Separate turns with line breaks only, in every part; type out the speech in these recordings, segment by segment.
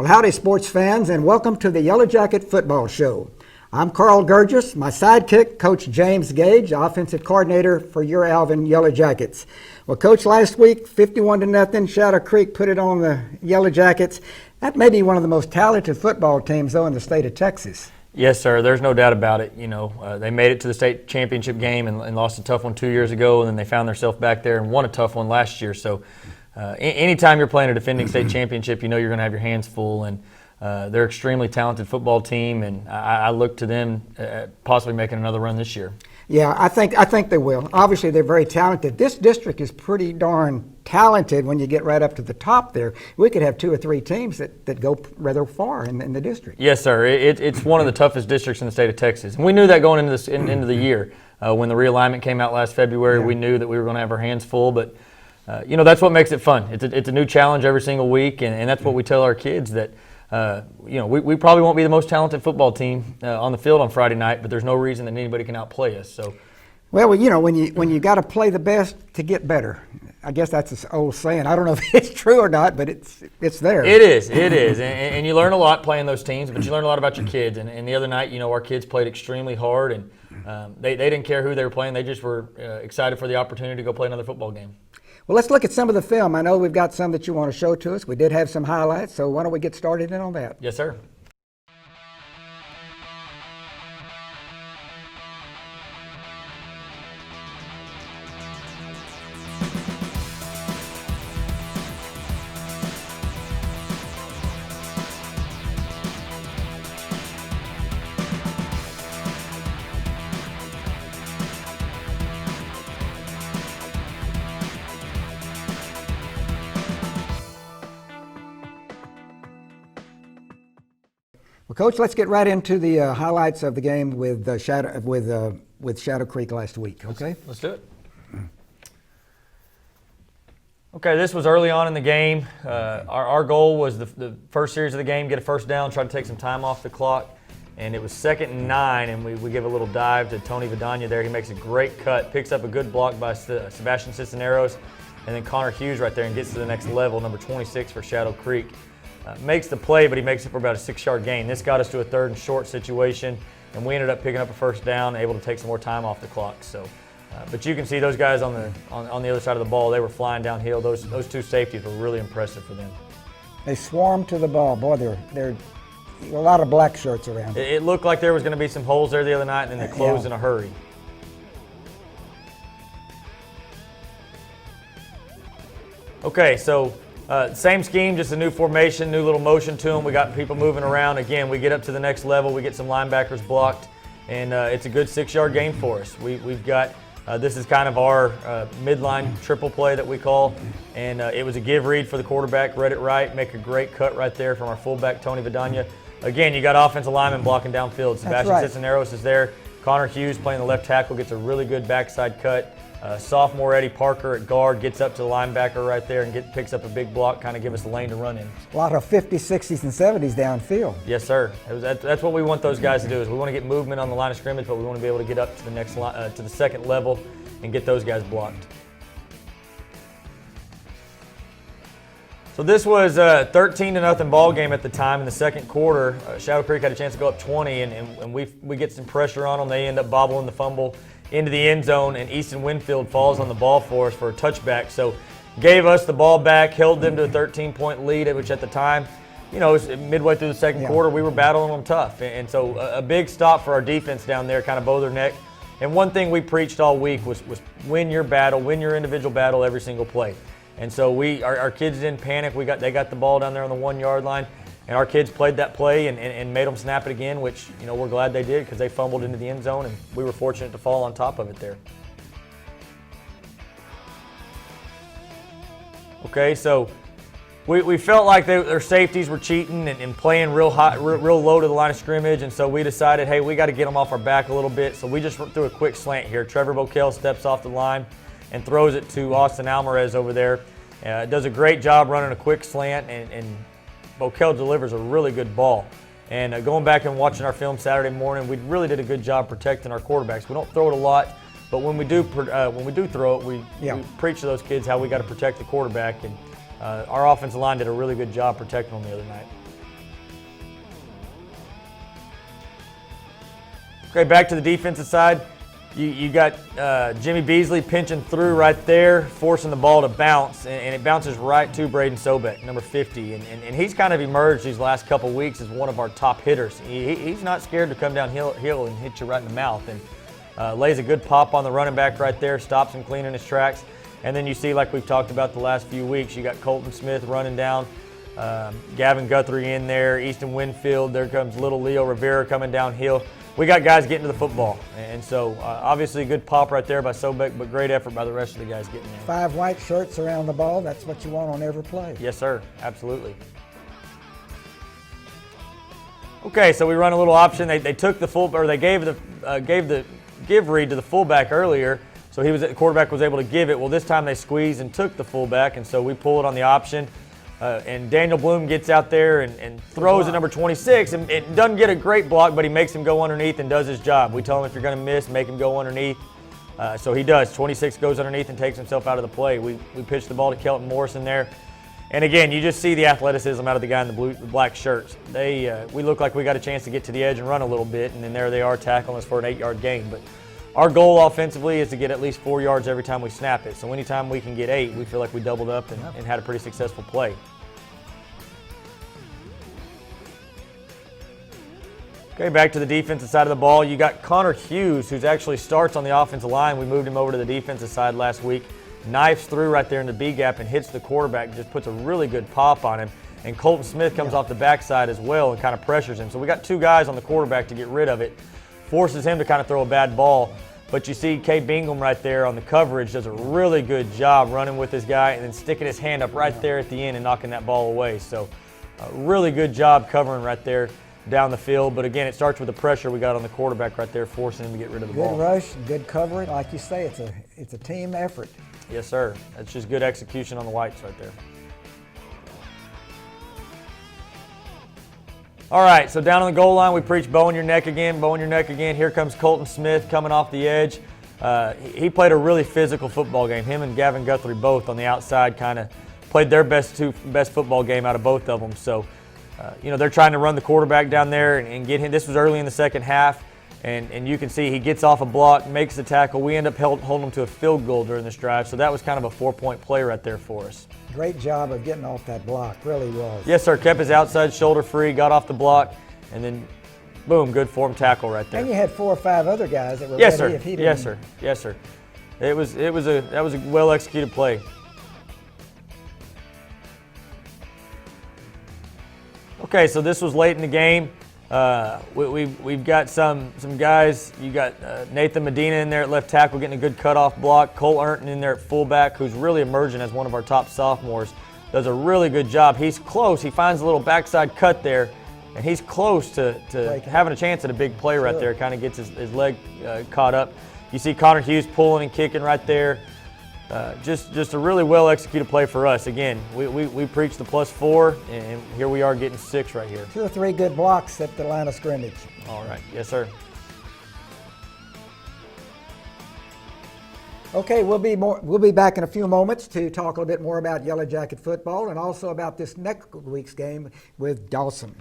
Well, howdy, sports fans, and welcome to the Yellow Jacket Football Show. I'm Carl Gurgis, my sidekick, Coach James Gage, offensive coordinator for your Alvin Yellow Jackets. Well, Coach, last week, 51-0, Shadow Creek put it on the Yellow Jackets. That may be one of the most talented football teams, though, in the state of Texas.
Yes, sir. There's no doubt about it. You know, they made it to the state championship game and lost a tough one 2 years ago, and then they found themselves back there and won a tough one last year. So anytime you're playing a defending state championship, you know you're going to have your hands full. And they're an extremely talented football team, and I look to them possibly making another run this year.
Yeah, I think they will. Obviously, they're very talented. This district is pretty darn talented when you get right up to the top there. We could have 2 or 3 teams that go rather far in the district.
Yes, sir. It's one of the toughest districts in the state of Texas. And we knew that going into the year. When the realignment came out last February, we knew that we were going to have our hands full. But, you know, that's what makes it fun. It's a new challenge every single week, and that's what we tell our kids that, you know, we probably won't be the most talented football team on the field on Friday night, but there's no reason that anybody can outplay us. So,
well, you know, when you got to play the best to get better. I guess that's an old saying. I don't know if it's true or not, but it's there.
It is, and you learn a lot playing those teams, but you learn a lot about your kids. And the other night, you know, our kids played extremely hard, and they didn't care who they were playing. They just were excited for the opportunity to go play another football game.
Well, let's look at some of the film. I know we've got some that you want to show to us. We did have some highlights, so why don't we get started in on that?
Yes, sir.
Well, Coach, let's get right into the highlights of the game with Shadow Creek last week. Okay,
let's do it. Okay, this was early on in the game. Our goal was the first series of the game, get a first down, try to take some time off the clock, and it was 2nd and 9, and we give a little dive to Tony Vidania there. He makes a great cut, picks up a good block by Sebastian Cisneros, and then Connor Hughes right there and gets to the next level, number 26 for Shadow Creek. Makes the play, but he makes it for about a 6-yard gain. This got us to a 3rd and short situation, and we ended up picking up a first down, able to take some more time off the clock. So, but you can see those guys on the other side of the ball. They were flying downhill. Those 2 safeties were really impressive for them.
They swarmed to the ball. Boy, they're a lot of black shirts around.
It looked like there was going to be some holes there the other night, and then they closed in a hurry. Okay, so. Same scheme, just a new formation, new little motion to them. We got people moving around. Again, we get up to the next level. We get some linebackers blocked, and it's a good 6-yard gain for us. We've got, this is kind of our midline triple play that we call, and it was a give read for the quarterback, read it right, make a great cut right there from our fullback, Tony Vidania. Again, you got offensive linemen blocking downfield. Sebastian Cisneros is there. Connor Hughes playing the left tackle gets a really good backside cut. Sophomore Eddie Parker at guard gets up to the linebacker right there and picks up a big block, kind of give us a lane to run in.
A lot of 50s, 60s, and 70s downfield.
Yes, sir. That's what we want those guys to do. Is we want to get movement on the line of scrimmage, but we want to be able to get up to the next to the 2nd level and get those guys blocked. So this was a 13-0 ball game at the time in the 2nd quarter. Shadow Creek had a chance to go up 20, and we get some pressure on them. They end up bobbling the fumble into the end zone, and Easton Winfield falls on the ball for us for a touchback. So gave us the ball back, held them to a 13-point lead, which at the time, you know, was midway through the 2nd quarter, we were battling them tough. And so a big stop for our defense down there, kind of bow their neck. And one thing we preached all week was win your battle, win your individual battle every single play. And so our kids didn't panic. They got the ball down there on the 1-yard line. And our kids played that play and made them snap it again, which, you know, we're glad they did because they fumbled into the end zone, and we were fortunate to fall on top of it there. Okay, so we felt like their safeties were cheating and playing real high, real low to the line of scrimmage, and so we decided, hey, we got to get them off our back a little bit. So we just threw a quick slant here. Trevor Bokel steps off the line and throws it to Austin Alvarez over there. Does a great job running a quick slant, and Bokel delivers a really good ball. And going back and watching our film Saturday morning, we really did a good job protecting our quarterbacks. We don't throw it a lot, but when we do throw it, we preach to those kids how we got to protect the quarterback. And our offensive line did a really good job protecting them the other night. Okay, back to the defensive side. You got Jimmy Beasley pinching through right there, forcing the ball to bounce, and it bounces right to Braden Sobek, number 50. And he's kind of emerged these last couple weeks as one of our top hitters. He's not scared to come downhill and hit you right in the mouth, and lays a good pop on the running back right there, stops him clean in his tracks. And then you see, like we've talked about the last few weeks, you got Colton Smith running down, Gavin Guthrie in there, Easton Winfield, there comes little Leo Rivera coming downhill. We got guys getting to the football, and so obviously a good pop right there by Sobek, but great effort by the rest of the guys getting there.
5 white shirts around the ball, that's what you want on every play.
Yes, sir, absolutely. Okay, so we run a little option. They took the full, or they gave the give read to the fullback earlier, so the quarterback was able to give it. Well, this time they squeezed and took the fullback, and so we pull it on the option. And Daniel Bloom gets out there and throws at number 26, and it doesn't get a great block, but he makes him go underneath and does his job. We tell him if you're going to miss, make him go underneath. So he does. 26 goes underneath and takes himself out of the play. We pitch the ball to Kelton Morrison there. And again, you just see the athleticism out of the guy in the black shirts. We look like we got a chance to get to the edge and run a little bit, and then there they are tackling us for an 8-yard gain. But our goal offensively is to get at least 4 yards every time we snap it. So anytime we can get 8, we feel like we doubled up and had a pretty successful play. Okay, back to the defensive side of the ball. You got Connor Hughes, who actually starts on the offensive line. We moved him over to the defensive side last week. Knifes through right there in the B gap and hits the quarterback, just puts a really good pop on him. And Colton Smith comes off the backside as well and kind of pressures him. So we got 2 guys on the quarterback to get rid of it. Forces him to kind of throw a bad ball. But you see Kay Bingham right there on the coverage does a really good job running with this guy and then sticking his hand up right there at the end and knocking that ball away. So really good job covering right there down the field. But again, it starts with the pressure we got on the quarterback right there, forcing him to get rid of the ball.
Good rush, good covering. Like you say, it's a team effort.
Yes, sir. That's just good execution on the whites right there. All right, so down on the goal line, we preach bow in your neck again, bow in your neck again. Here comes Colton Smith coming off the edge. He played a really physical football game. Him and Gavin Guthrie both on the outside kind of played their best football game out of both of them. So, they're trying to run the quarterback down there and get him. This was early in the second half, and you can see he gets off a block, makes the tackle. We end up holding him to a field goal during this drive, so that was kind of a 4-point play right there for us.
Great job of getting off that block, really was.
Yes, sir. Kept his outside shoulder free, got off the block, and then, boom, good form tackle right there.
And you had 4 or 5 other guys that were
yes,
ready
sir.
if he didn't.
Yes, sir. Yes, sir. That was a well executed play. Okay, so this was late in the game. We've got some guys. You got Nathan Medina in there at left tackle getting a good cutoff block. Cole Ernton in there at fullback, who's really emerging as one of our top sophomores. Does a really good job. He's close. He finds a little backside cut there, and he's close to having a chance at a big play right there. Kind of gets his leg caught up. You see Connor Hughes pulling and kicking right there. Just a really well executed play for us. Again, we preached the +4, and here we are getting 6 right here.
2 or 3 good blocks at the line of scrimmage.
All right, yes, sir.
Okay, we'll be back in a few moments to talk a little bit more about Yellow Jacket football and also about this next week's game with Dawson.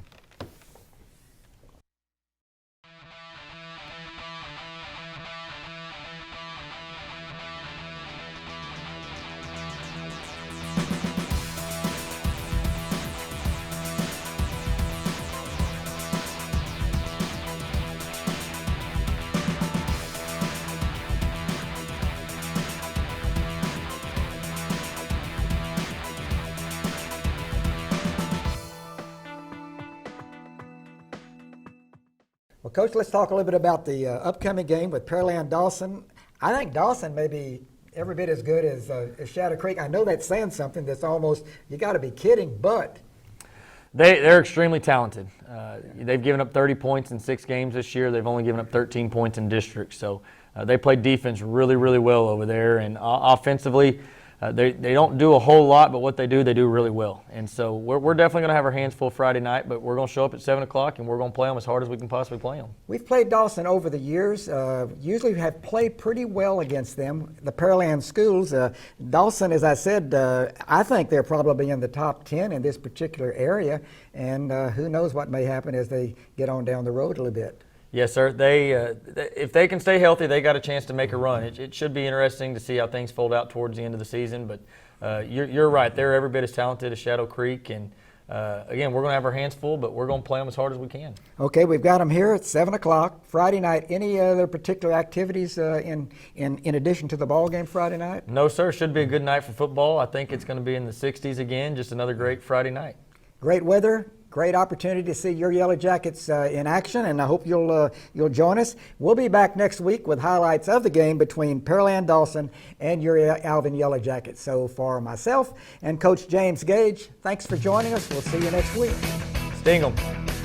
Well, Coach, let's talk a little bit about the upcoming game with Pearland Dawson. I think Dawson may be every bit as good as Shadow Creek. I know that's saying something that's almost, you got to be kidding, but.
They're extremely talented. They've given up 30 points in 6 games this year. They've only given up 13 points in district. So they play defense really, really well over there. And offensively, they don't do a whole lot, but what they do really well. And so we're definitely going to have our hands full Friday night, but we're going to show up at 7 o'clock, and we're going to play them as hard as we can possibly play them.
We've played Dawson over the years. Usually have played pretty well against them, the Pearland schools. Dawson, as I said, I think they're probably in the top 10 in this particular area, and who knows what may happen as they get on down the road a little bit.
Yes, sir. If they can stay healthy, they got a chance to make a run. It should be interesting to see how things fold out towards the end of the season. But you're right; they're every bit as talented as Shadow Creek, and again, we're going to have our hands full, but we're going to play them as hard as we can.
Okay, we've got them here at 7 o'clock Friday night. Any other particular activities in addition to the ball game Friday night?
No, sir. Should be a good night for football. I think it's going to be in the 60s again. Just another great Friday night.
Great weather. Great opportunity to see your Yellow Jackets in action, and I hope you'll join us. We'll be back next week with highlights of the game between Pearland Dawson and your Alvin Yellow Jackets. So for myself and Coach James Gage, thanks for joining us. We'll see you next week.
Sting 'em.